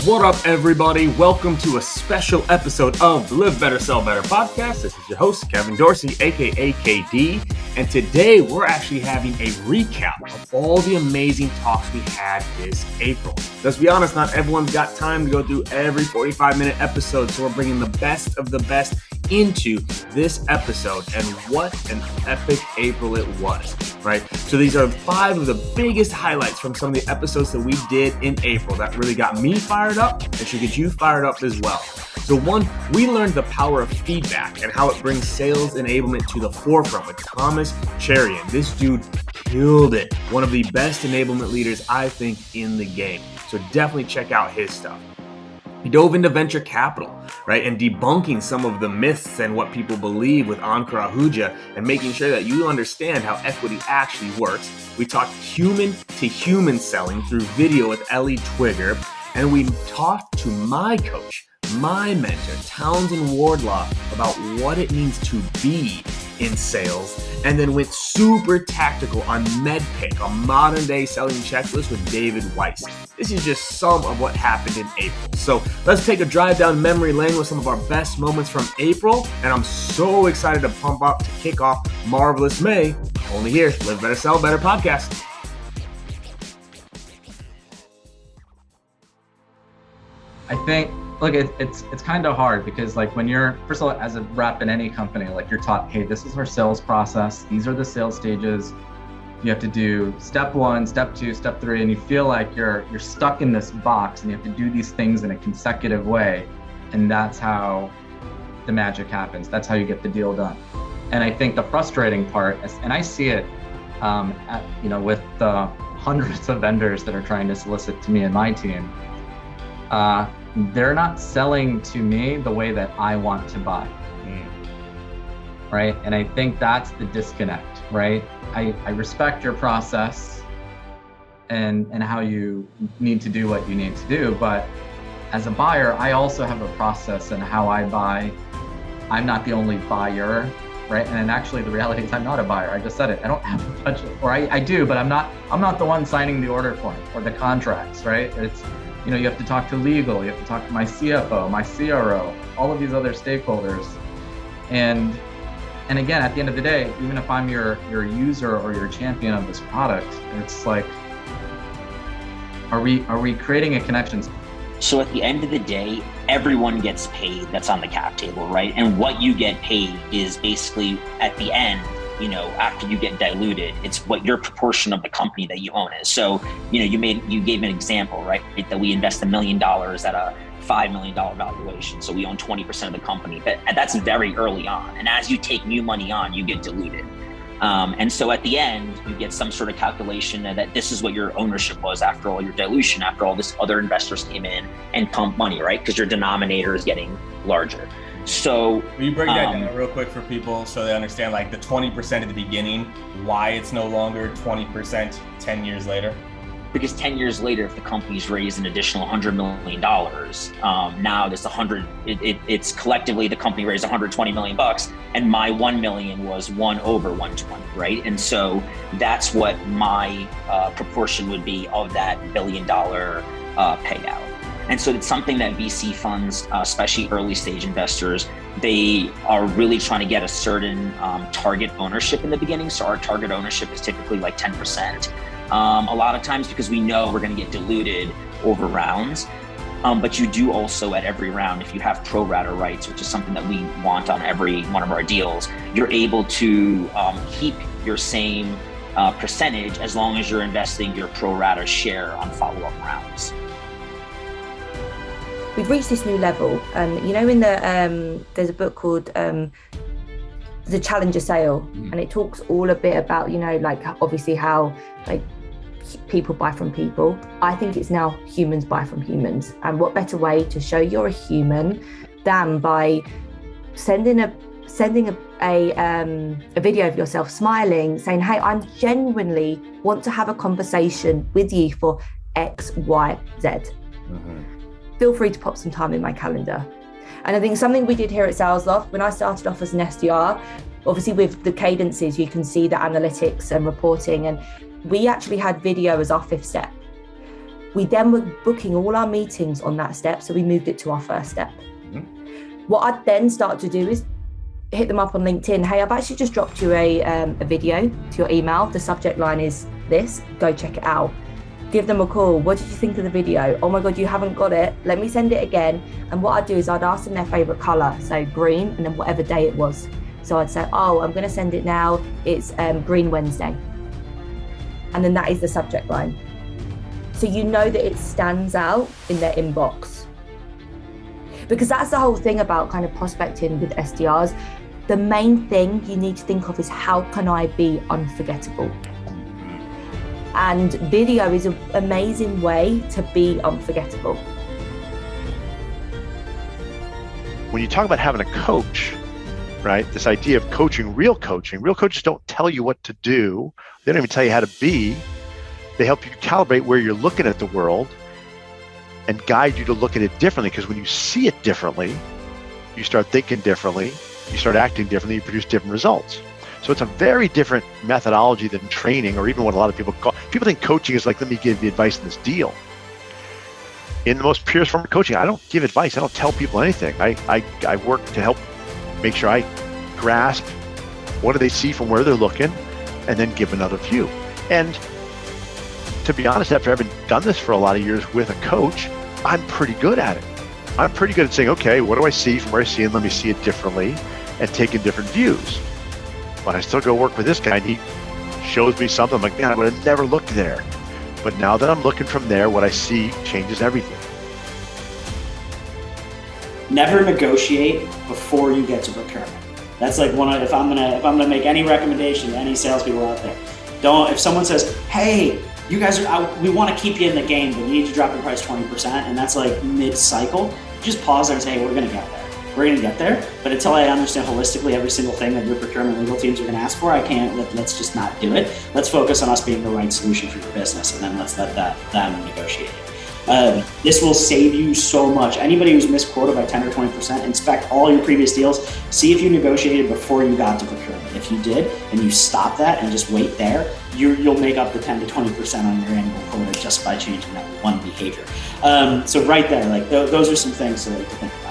What up, everybody? Welcome to a special episode of the Live Better, Sell Better podcast. This is your host, Kevin Dorsey, aka KD. And today we're actually having a recap of all the amazing talks we had this April. Let's be honest, not everyone's got time to go through every 45-minute episode, so we're bringing the best of the best into this episode. And what an epic April it was, right? So these are 5 of the biggest highlights from some of the episodes that we did in April that really got me fired up and should get you fired up as well. So 1, we learned the power of feedback and how it brings sales enablement to the forefront with Thomas Cherian. This dude killed it. One of the best enablement leaders, I think, in the game. So definitely check out his stuff. He dove into venture capital, right, and debunking some of the myths and what people believe with Ankara Ahuja and making sure that you understand how equity actually works. We talked human-to-human selling through video with Ellie Twigger, and we talked to my coach, my mentor, Townsend Wardlaw, about what it means to be in sales, and then went super tactical on MEDDPICC, a modern day selling checklist with David Weiss. This is just some of what happened in April. So let's take a drive down memory lane with some of our best moments from April, and I'm so excited to pump up to kick off Marvelous May, only here, Live Better, Sell Better podcast. I think, look, it's kind of hard because like when you're, first of all, as a rep in any company, like you're taught, hey, this is our sales process. These are the sales stages. You have to do step 1, step 2, step 3, and you feel like you're stuck in this box and you have to do these things in a consecutive way. And that's how the magic happens. That's how you get the deal done. And I think the frustrating part, and I see it, with the hundreds of vendors that are trying to solicit to me and my team, they're not selling to me the way that I want to buy, right? And I think that's the disconnect, right? I respect your process and how you need to do what you need to do, but as a buyer, I also have a process and how I buy. I'm not the only buyer, right? And actually the reality is I'm not a buyer. I just said it. I don't have a budget, or I do, but I'm not the one signing the order form or the contracts, right? It's, you have to talk to legal, you have to talk to my CFO, my CRO, all of these other stakeholders. And again, at the end of the day, even if I'm your user or your champion of this product, it's like, are we creating a connection? So at the end of the day, everyone gets paid that's on the cap table, right? And what you get paid is basically at the end, after you get diluted, it's what your proportion of the company that you own is. So, you gave an example, right? That we invest $1 million at a $5 million valuation. So we own 20% of the company, but that's very early on. And as you take new money on, you get diluted. And so at the end, you get some sort of calculation that this is what your ownership was after all your dilution, after all this other investors came in and pumped money, right? Because your denominator is getting larger. So will you break that down real quick for people so they understand like the 20% at the beginning, why it's no longer 20% 10 years later? Because 10 years later, if the company's raised an additional $100 million, now there's it's collectively the company raised $120 million and my 1 million was 1 over 120, right? And so that's what my proportion would be of that $1 billion payout. And so it's something that VC funds, especially early stage investors, they are really trying to get a certain target ownership in the beginning. So our target ownership is typically like 10%. A lot of times because we know we're going to get diluted over rounds. But you do also at every round, if you have pro rata rights, which is something that we want on every one of our deals, you're able to keep your same percentage as long as you're investing your pro rata share on follow-up rounds. We've reached this new level. In there's a book called The Challenger Sale, and it talks all a bit about, obviously how people buy from people. I think it's now humans buy from humans. And what better way to show you're a human than by sending a video of yourself smiling, saying, hey, I genuinely want to have a conversation with you for X, Y, Z. Feel free to pop some time in my calendar. And I think something we did here at Sales Loft, when I started off as an SDR, obviously with the cadences, you can see the analytics and reporting, and we actually had video as our 5th step. We then were booking all our meetings on that step. So we moved it to our first step. What I'd then start to do is hit them up on LinkedIn. Hey, I've actually just dropped you a video to your email. The subject line is this, go check it out. Give them a call. What did you think of the video? Oh my God, you haven't got it. Let me send it again. And what I'd do is I'd ask them their favorite color. So green, and then whatever day it was. So I'd say, oh, I'm going to send it now. It's Green Wednesday. And then that is the subject line. So you know that it stands out in their inbox. Because that's the whole thing about kind of prospecting with SDRs. The main thing you need to think of is how can I be unforgettable? And video is an amazing way to be unforgettable. When you talk about having a coach, right, this idea of coaching, real coaches don't tell you what to do. They don't even tell you how to be. They help you calibrate where you're looking at the world and guide you to look at it differently, because when you see it differently, you start thinking differently, you start acting differently, you produce different results. So it's a very different methodology than training, or even what a lot of people call. People think coaching is like, let me give you advice in this deal. In the most purest form of coaching, I don't give advice. I don't tell people anything. I work to help make sure I grasp what do they see from where they're looking, and then give another view. And to be honest, after having done this for a lot of years with a coach, I'm pretty good at it. I'm pretty good at saying, okay, what do I see from where I see it? Let me see it differently, and taking different views. But I still go work with this guy, and he shows me something. I'm like, man, I would have never looked there. But now that I'm looking from there, what I see changes everything. Never negotiate before you get to procurement. That's like one of, if I'm gonna make any recommendation to any salespeople out there, if someone says, hey, you guys we want to keep you in the game, but you need to drop your price 20%, and that's like mid-cycle, just pause there and say, hey, we're gonna get there. We're gonna get there, but until I understand holistically every single thing that your procurement legal teams are gonna ask for, let's just not do it. Let's focus on us being the right solution for your business, and then let's let them negotiate it. This will save you so much. Anybody who's misquoted by 10 or 20%, inspect all your previous deals, see if you negotiated before you got to procurement. If you did, and you stop that and just wait there, you'll make up the 10 to 20% on your annual quota just by changing that one behavior. So right there, like those are some things to think about.